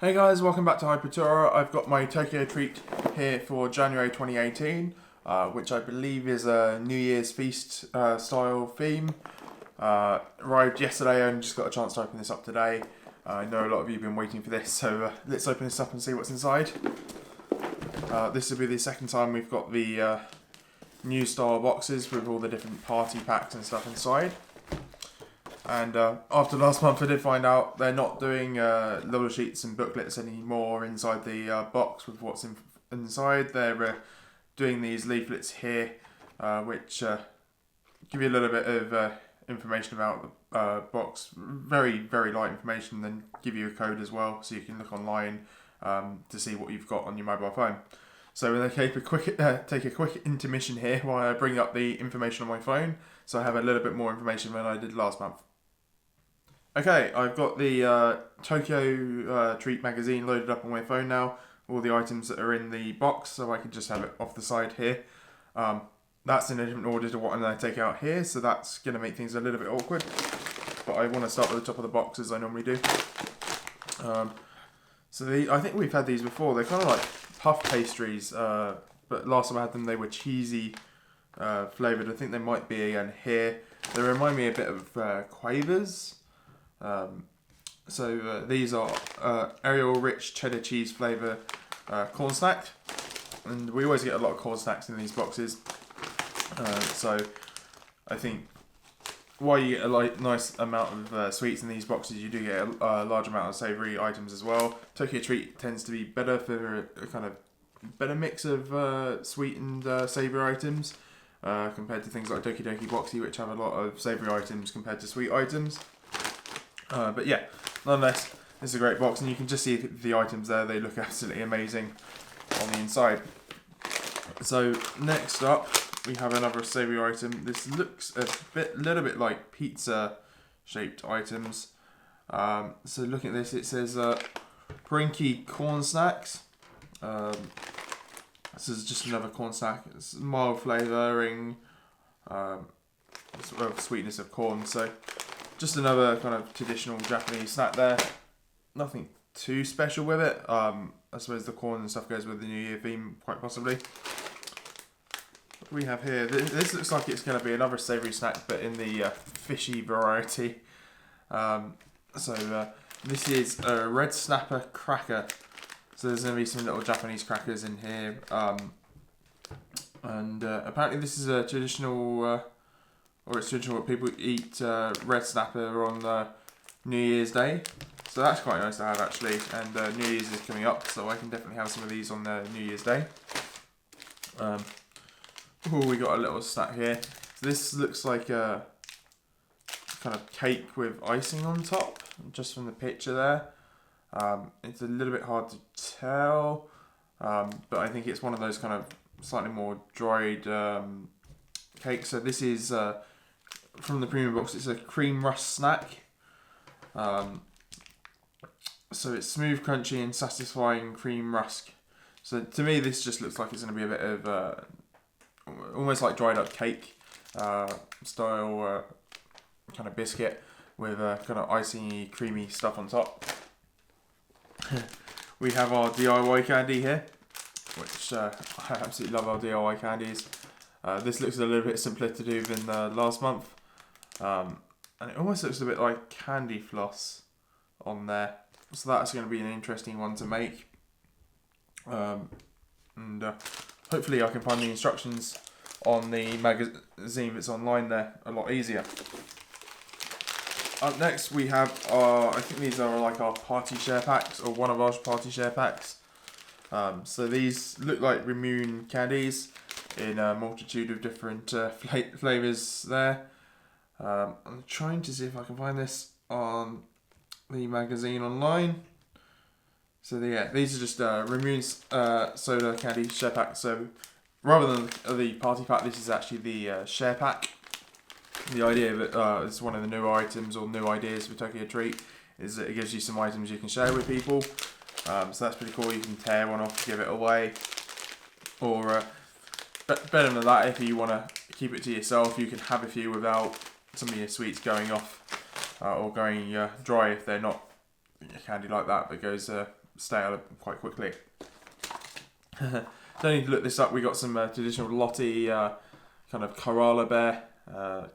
Hey guys, welcome back to HyperTora. I've got my Tokyo treat here for January 2018, which I believe is a New Year's feast style theme. Arrived yesterday and just got a chance to open this up today. I know a lot of you have been waiting for this, so let's open this up and see what's inside. This will be the second time we've got the new style boxes with all the different party packs and stuff inside. And after last month I did find out they're not doing little sheets and booklets anymore inside the box with what's inside. They're doing these leaflets here which give you a little bit of information about the box. Very, very light information, then give you a code as well so you can look online to see what you've got on your mobile phone. So we're going to take a quick intermission here while I bring up the information on my phone so I have a little bit more information than I did last month. Okay, I've got the Tokyo Treat magazine loaded up on my phone now, all the items that are in the box, so I can just have it off the side here. That's in a different order to what I'm going to take out here, so that's going to make things a little bit awkward. But I want to start with the top of the box as I normally do. I think we've had these before. They're kind of like puff pastries, but last time I had them they were cheesy flavoured. I think they might be again here. They remind me a bit of Quavers. These are Ariel Rich Cheddar Cheese flavour corn snack, and we always get a lot of corn snacks in these boxes. So I think while you get a nice amount of sweets in these boxes, you do get a large amount of savoury items as well. Tokyo Treat tends to be better for a kind of better mix of sweet and savoury items compared to things like Doki Doki Boxy, which have a lot of savoury items compared to sweet items. But yeah, nonetheless, this is a great box, and you can just see the items there. They look absolutely amazing on the inside. So next up, we have another savoury item. This looks a little bit like pizza-shaped items. So looking at this, it says Frankie corn snacks. This is just another corn snack. It's mild flavouring, sweetness of corn. So just another kind of traditional Japanese snack there. Nothing too special with it. I suppose the corn and stuff goes with the New Year theme, quite possibly. What do we have here? This looks like it's going to be another savoury snack, but in the fishy variety. This is a red snapper cracker. So there's going to be some little Japanese crackers in here. Apparently this is a traditional... or it's traditional that people eat red snapper on New Year's Day. So that's quite nice to have actually, and New Year's is coming up, so I can definitely have some of these on New Year's Day. We got a little snack here. So this looks like a kind of cake with icing on top, just from the picture there. It's a little bit hard to tell, but I think it's one of those kind of slightly more dried cakes. So this is... from the premium box, it's a cream rush snack. So it's smooth, crunchy and satisfying cream rusk. So to me this just looks like it's going to be a bit of almost like dried up cake style kind of biscuit with kind of icy, creamy stuff on top. We have our DIY candy here, which I absolutely love our DIY candies. This looks a little bit simpler to do than last month. And it almost looks a bit like candy floss on there. So that's going to be an interesting one to make. Hopefully I can find the instructions on the magazine that's online there a lot easier. Up next we have I think these are like our party share packs, or one of our party share packs. So these look like Ramune candies in a multitude of different flavours there. I'm trying to see if I can find this on the magazine online. So yeah, these are just Ramune soda candy share pack. So rather than the party pack, this is actually the share pack. The idea of it is one of the new items or new ideas for Tokyo Treat is that it gives you some items you can share with people. So that's pretty cool. You can tear one off, give it away, or better than that, if you want to keep it to yourself, you can have a few without some of your sweets going off or going dry if they're not candy like that, but goes stale quite quickly. Don't need to look this up. We got some traditional Lottie kind of Koala bear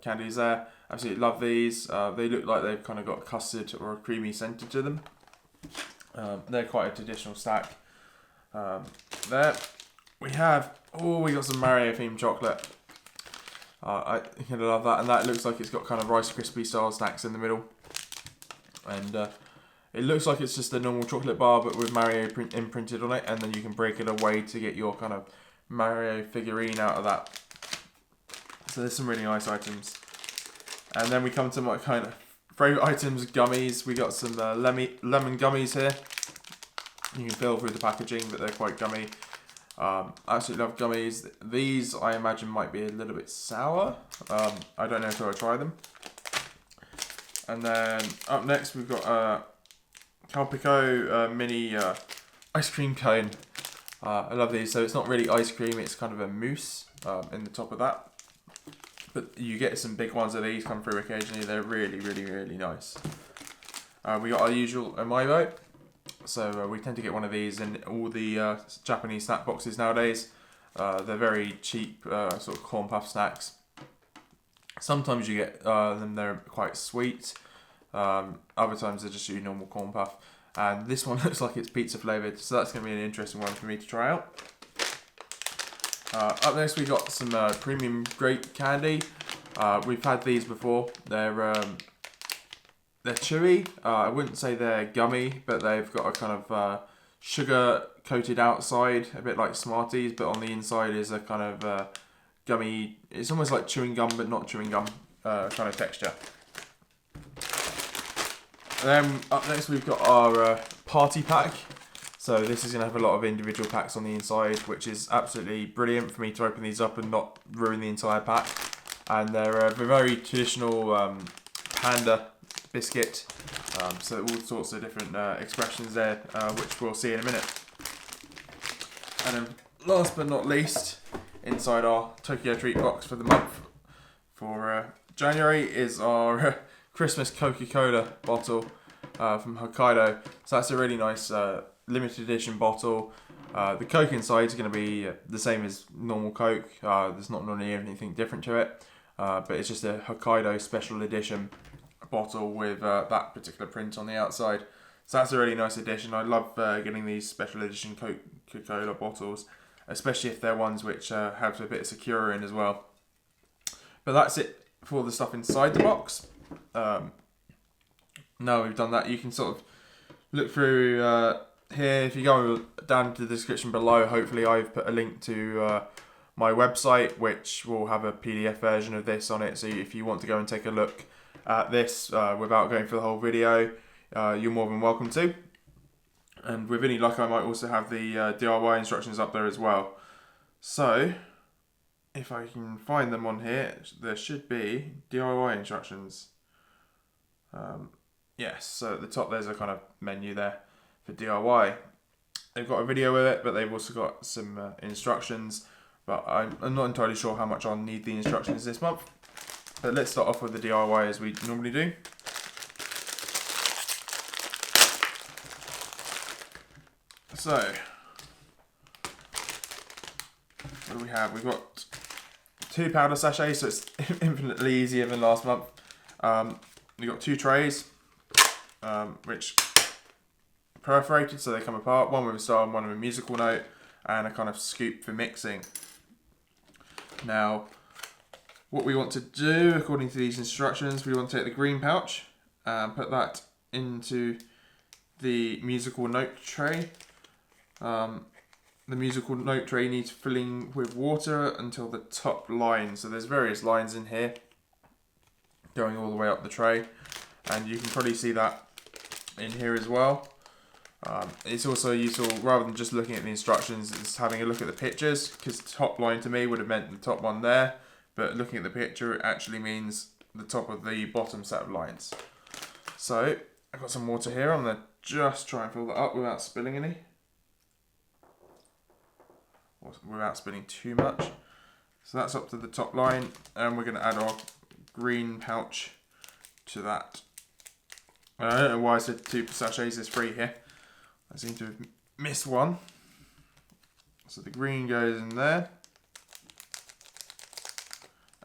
candies there. Absolutely love these. They look like they've kind of got a custard or a creamy centre to them. They're quite a traditional stack. There we got some Mario themed chocolate. I kind of love that, and that looks like it's got kind of Rice Krispie style snacks in the middle, and it looks like it's just a normal chocolate bar but with Mario imprinted on it, and then you can break it away to get your kind of Mario figurine out of that. So there's some really nice items. And then we come to my kind of favourite items, gummies. We got some lemon gummies here. You can feel through the packaging, but they're quite gummy. Absolutely love gummies. These, I imagine, might be a little bit sour. I don't know until I try them. And then up next, we've got Calico mini ice cream cone. I love these. So it's not really ice cream, it's kind of a mousse in the top of that. But you get some big ones of these come through occasionally. They're really, really, really nice. We got our usual amiibo. So we tend to get one of these in all the Japanese snack boxes nowadays. They're very cheap sort of corn puff snacks. Sometimes you get them, they're quite sweet. Other times they're just your normal corn puff. And this one looks like it's pizza flavoured, so that's going to be an interesting one for me to try out. Up next we got some premium grape candy. We've had these before. They're chewy. I wouldn't say they're gummy, but they've got a kind of sugar coated outside, a bit like Smarties, but on the inside is a kind of gummy. It's almost like chewing gum, but not chewing gum kind of texture. And then up next we've got our party pack. So this is going to have a lot of individual packs on the inside, which is absolutely brilliant for me to open these up and not ruin the entire pack. And they're a very traditional panda biscuit. So all sorts of different expressions there, which we'll see in a minute. And then last but not least, inside our Tokyo Treat box for the month for January is our Christmas Coca-Cola bottle from Hokkaido. So that's a really nice limited edition bottle. The Coke inside is going to be the same as normal Coke. There's not really anything different to it, but it's just a Hokkaido special edition bottle with that particular print on the outside. So that's a really nice addition. I love getting these special edition Coca-Cola bottles, especially if they're ones which have a bit of Sakura in as well. But that's it for the stuff inside the box. Now we've done that, you can sort of look through here. If you go down to the description below, hopefully I've put a link to my website, which will have a PDF version of this on it. So if you want to go and take a look at this without going through the whole video, you're more than welcome to. And with any luck, I might also have the DIY instructions up there as well. So if I can find them on here, there should be DIY instructions. Yes, so at the top there's a kind of menu there for DIY. They've got a video with it, but they've also got some instructions. But I'm not entirely sure how much I'll need the instructions this month. But let's start off with the DIY as we normally do. So, what do we have? We've got 2 powder sachets, so it's infinitely easier than last month. We've got 2 trays, which are perforated so they come apart. One with a star and one with a musical note, and a kind of scoop for mixing. Now, what we want to do, according to these instructions, we want to take the green pouch and put that into the musical note tray. The musical note tray needs filling with water until the top line. So there's various lines in here going all the way up the tray, and you can probably see that in here as well. It's also useful, rather than just looking at the instructions, it's having a look at the pictures, because top line to me would have meant the top one there, but looking at the picture it actually means the top of the bottom set of lines. So I've got some water here. I'm going to just try and fill that up without spilling any, without spilling too much. So that's up to the top line, and we're going to add our green pouch to that. I don't know why I said 2 sachets, there's 3 here. I seem to have missed one. So the green goes in there.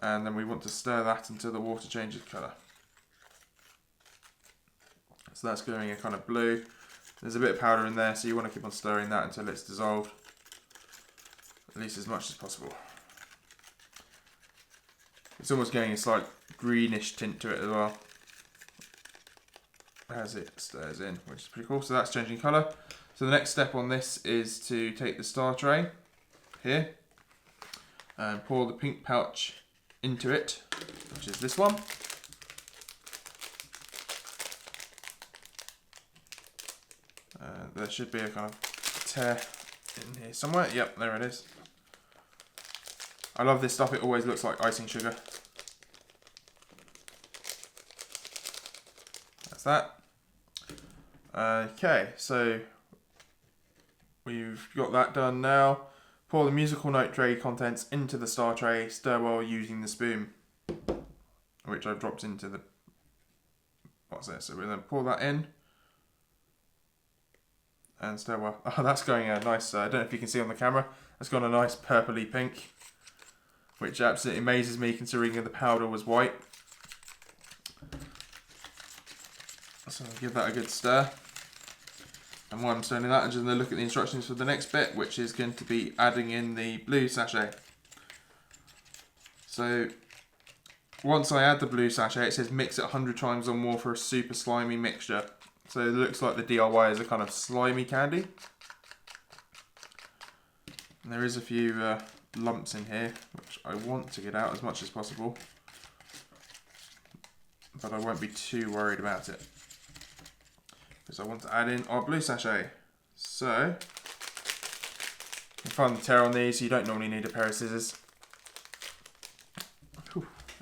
And then we want to stir that until the water changes colour. So that's going a kind of blue. There's a bit of powder in there, so you want to keep on stirring that until it's dissolved. At least as much as possible. It's almost getting a slight greenish tint to it as well, as it stirs in, which is pretty cool. So that's changing colour. So the next step on this is to take the star tray here and pour the pink pouch into it, which is this one. There should be a kind of tear in here somewhere. Yep, there it is. I love this stuff, it always looks like icing sugar. That's that. Okay, so we've got that done now. Pour the musical note tray contents into the star tray, stir well using the spoon, which I've dropped into the, what's this? So we're going to pour that in and stir well. Oh, that's going a nice, I don't know if you can see on the camera, that's gone a nice purpley pink, which absolutely amazes me considering the powder was white. So I'll give that a good stir. And while I'm stirring that, I'm just going to look at the instructions for the next bit, which is going to be adding in the blue sachet. So once I add the blue sachet, it says mix it 100 times or more for a super slimy mixture. So it looks like the DIY is a kind of slimy candy. And there is a few lumps in here, which I want to get out as much as possible. But I won't be too worried about it, because I want to add in our blue sachet. So, you can find the tear on these, so you don't normally need a pair of scissors.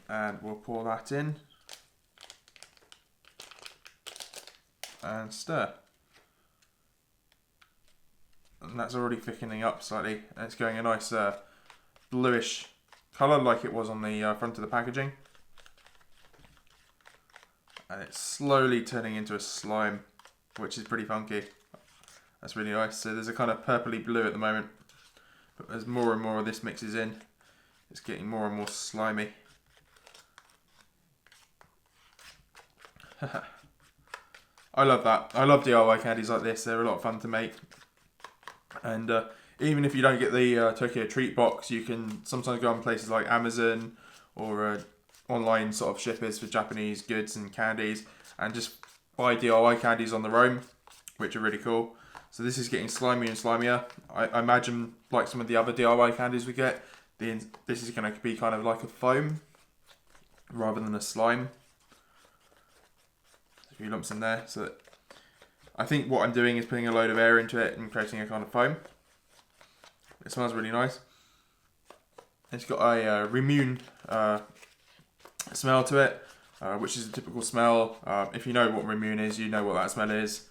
And we'll pour that in. And stir. And that's already thickening up slightly, and it's going a nice bluish colour like it was on the front of the packaging. And it's slowly turning into a slime, which is pretty funky. That's really nice. So there's a kind of purpley blue at the moment, but as more and more of this mixes in, it's getting more and more slimy. I love that. I love DIY candies like this. They're a lot of fun to make. And even if you don't get the Tokyo Treat box, you can sometimes go on places like Amazon or online sort of shippers for Japanese goods and candies, and just buy DIY candies on their own, which are really cool. So this is getting slimier and slimier. I imagine, like some of the other DIY candies we get, this is going to be kind of like a foam rather than a slime. A few lumps in there. So I think what I'm doing is putting a load of air into it and creating a kind of foam. It smells really nice. It's got a Remune smell to it, which is a typical smell. If you know what Remune is, you know what that smell is.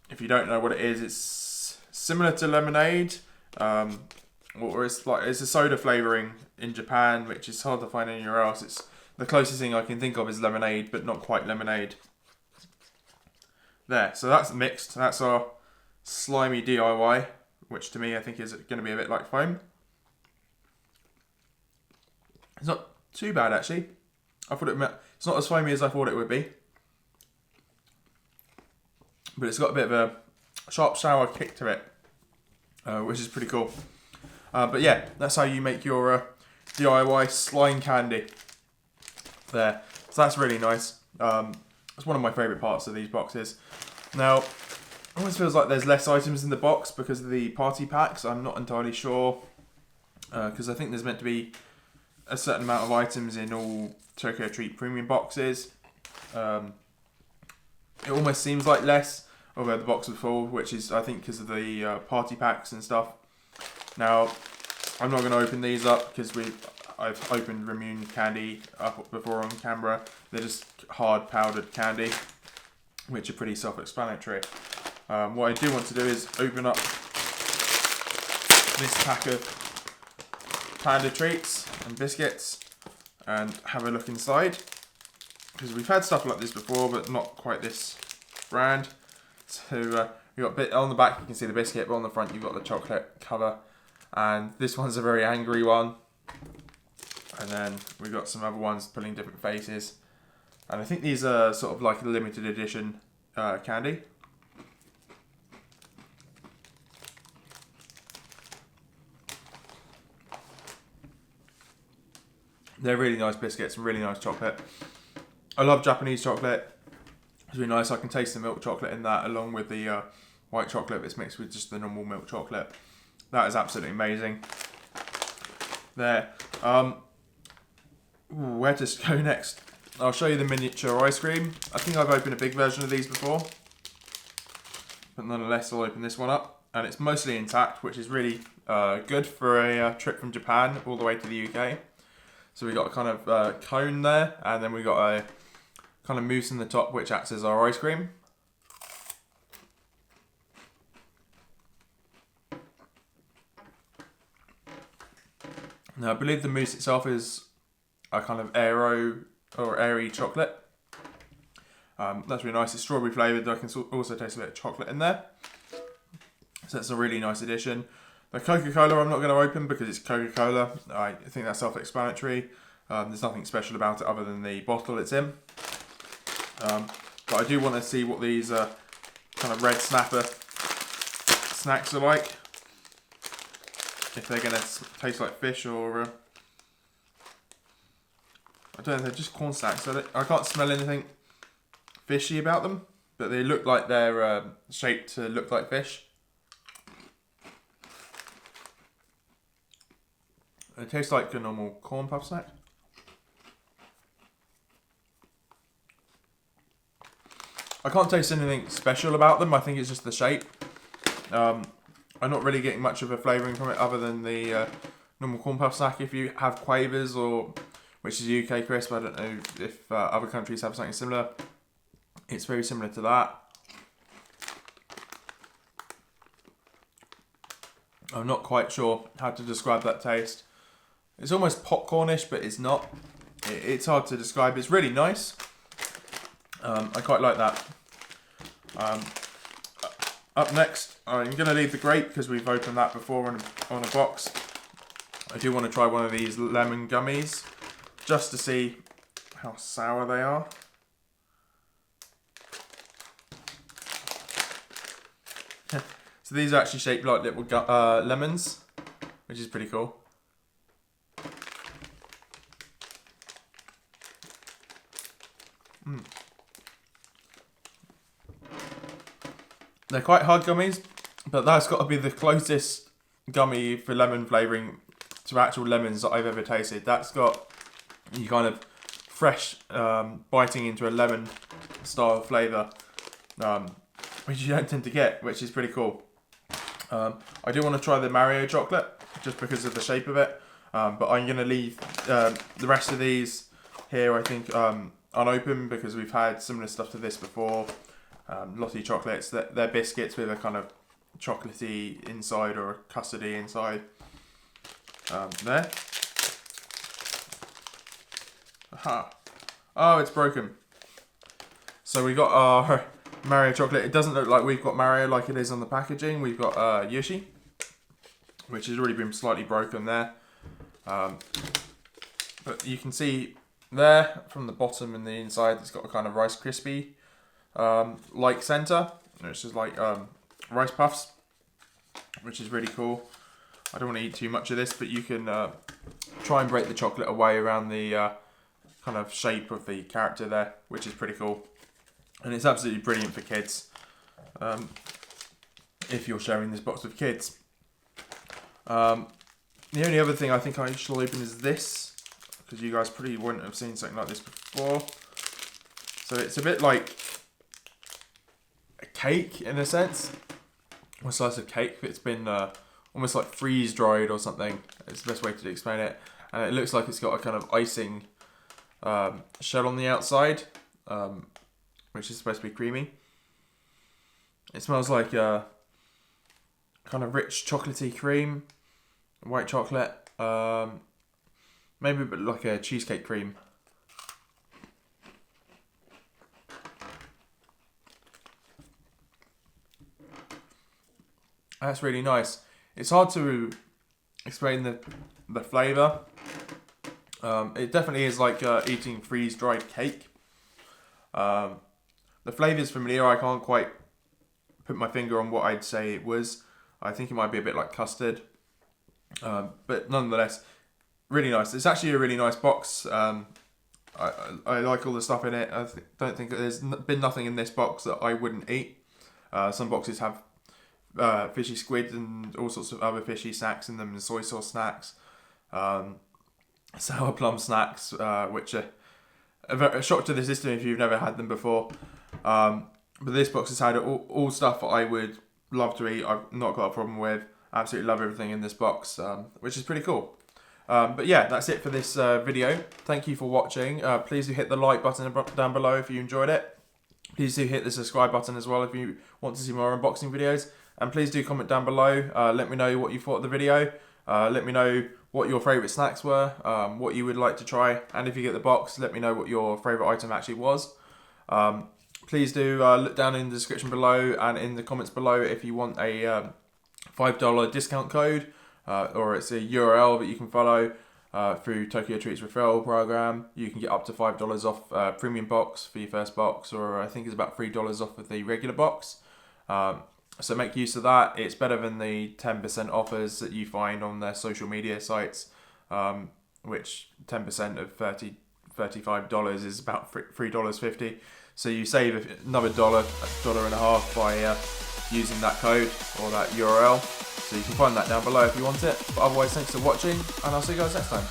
If you don't know what it is, it's similar to lemonade, or it's a soda flavouring in Japan, which is hard to find anywhere else. It's the closest thing I can think of is lemonade, but not quite lemonade. There, so that's mixed. That's our slimy DIY, which to me I think is going to be a bit like foam. It's not too bad actually. It's not as foamy as I thought it would be, but it's got a bit of a sharp sour kick to it, which is pretty cool. But yeah, that's how you make your DIY slime candy. There, so that's really nice. It's one of my favourite parts of these boxes. Now, it almost feels like there's less items in the box because of the party packs. I'm not entirely sure, because I think there's meant to be a certain amount of items in all Tokyo Treat premium boxes. It almost seems like less, although the box was full, which is, I think, because of the party packs and stuff. Now, I'm not going to open these up because I've opened Remune candy up before on camera. They're just hard powdered candy, which are pretty self-explanatory. What I do want to do is open up this pack of Panda treats and biscuits and have a look inside, because we've had stuff like this before, but not quite this brand. So You got a bit on the back, you can see the biscuit, but on the front you've got the chocolate cover. And this one's a very angry one. And then we've got some other ones pulling different faces. And I think these are sort of like a limited edition candy. They're really nice biscuits and really nice chocolate. I love Japanese chocolate. It's really nice. I can taste the milk chocolate in that along with the white chocolate that's mixed with just the normal milk chocolate. That is absolutely amazing. There. Where to go next? I'll show you the miniature ice cream. I think I've opened a big version of these before. But nonetheless, I'll open this one up. And it's mostly intact, which is really good for a trip from Japan all the way to the UK. So we've got a kind of cone there, and then we've got a kind of mousse in the top, which acts as our ice cream. Now, I believe the mousse itself is a kind of airy chocolate. That's really nice. It's strawberry flavoured. I can also taste a bit of chocolate in there. So that's a really nice addition. The Coca-Cola I'm not going to open because it's Coca-Cola. I think that's self-explanatory. There's nothing special about it other than the bottle it's in. But I do want to see what these kind of red snapper snacks are like. If they're going to taste like fish or... I don't know, they're just corn snacks. I can't smell anything fishy about them, but they look like they're shaped to look like fish. They taste like a normal corn puff snack. I can't taste anything special about them. I think it's just the shape. I'm not really getting much of a flavouring from it other than the normal corn puff snack. If you have Quavers, or which is a UK crisp, I don't know if other countries have something similar. It's very similar to that. I'm not quite sure how to describe that taste. It's almost popcornish, but it's not. It's hard to describe. It's really nice. I quite like that. Up next, I'm going to leave the grape because we've opened that before on a box. I do want to try one of these lemon gummies just to see how sour they are. So these are actually shaped like little lemons, which is pretty cool. They're quite hard gummies, but that's got to be the closest gummy for lemon flavouring to actual lemons that I've ever tasted. That's got you kind of fresh biting into a lemon style flavour, which you don't tend to get, which is pretty cool. I do want to try the Mario chocolate just because of the shape of it, but I'm going to leave the rest of these here, I think, unopened because we've had similar stuff to this before. Lottie chocolates, they're biscuits with a kind of chocolatey inside or a custardy inside. There. Aha. Oh, it's broken. So we got our Mario chocolate. It doesn't look like we've got Mario like it is on the packaging. We've got Yoshi, which has already been slightly broken there. But you can see there from the bottom and the inside, it's got a kind of Rice Krispie like center. It's just like rice puffs, which is really cool. I don't want to eat too much of this, but you can try and break the chocolate away around the kind of shape of the character there, which is pretty cool. And it's absolutely brilliant for kids if you're sharing this box with kids. The only other thing I think I shall open is this, because you guys probably wouldn't have seen something like this before. So it's a bit like a cake in a sense, or a slice of cake. It's been almost like freeze dried or something. It's the best way to explain it. And it looks like it's got a kind of icing shell on the outside, which is supposed to be creamy. It smells like a kind of rich chocolatey cream, white chocolate, maybe a bit like a cheesecake cream. That's really nice. It's hard to explain the flavour. It definitely is like eating freeze-dried cake. The flavour is familiar. I can't quite put my finger on what I'd say it was. I think it might be a bit like custard. But nonetheless, really nice. It's actually a really nice box. I like all the stuff in it. I don't think there's been nothing in this box that I wouldn't eat. Some boxes have fishy squid and all sorts of other fishy snacks in them, and soy sauce snacks, sour plum snacks, which are a shock to the system if you've never had them before. But this box has had all stuff that I would love to eat. I've not got a problem with. Absolutely love everything in this box, which is pretty cool. But yeah, that's it for this video. Thank you for watching. Please do hit the like button down below if you enjoyed it. Please do hit the subscribe button as well if you want to see more unboxing videos. And please do comment down below. Let me know what you thought of the video. Let me know what your favourite snacks were, what you would like to try. And if you get the box, let me know what your favourite item actually was. Please do look down in the description below and in the comments below if you want a $5 discount code. Or it's a URL that you can follow through Tokyo Treats referral program. You can get up to $5 off premium box for your first box, or I think it's about $3 off of the regular box. So make use of that. It's better than the 10% offers that you find on their social media sites, which 10% of $35 is about $3.50. So you save another $1.50 by using that code or that URL. So you can find that down below if you want it. But otherwise, thanks for watching, and I'll see you guys next time.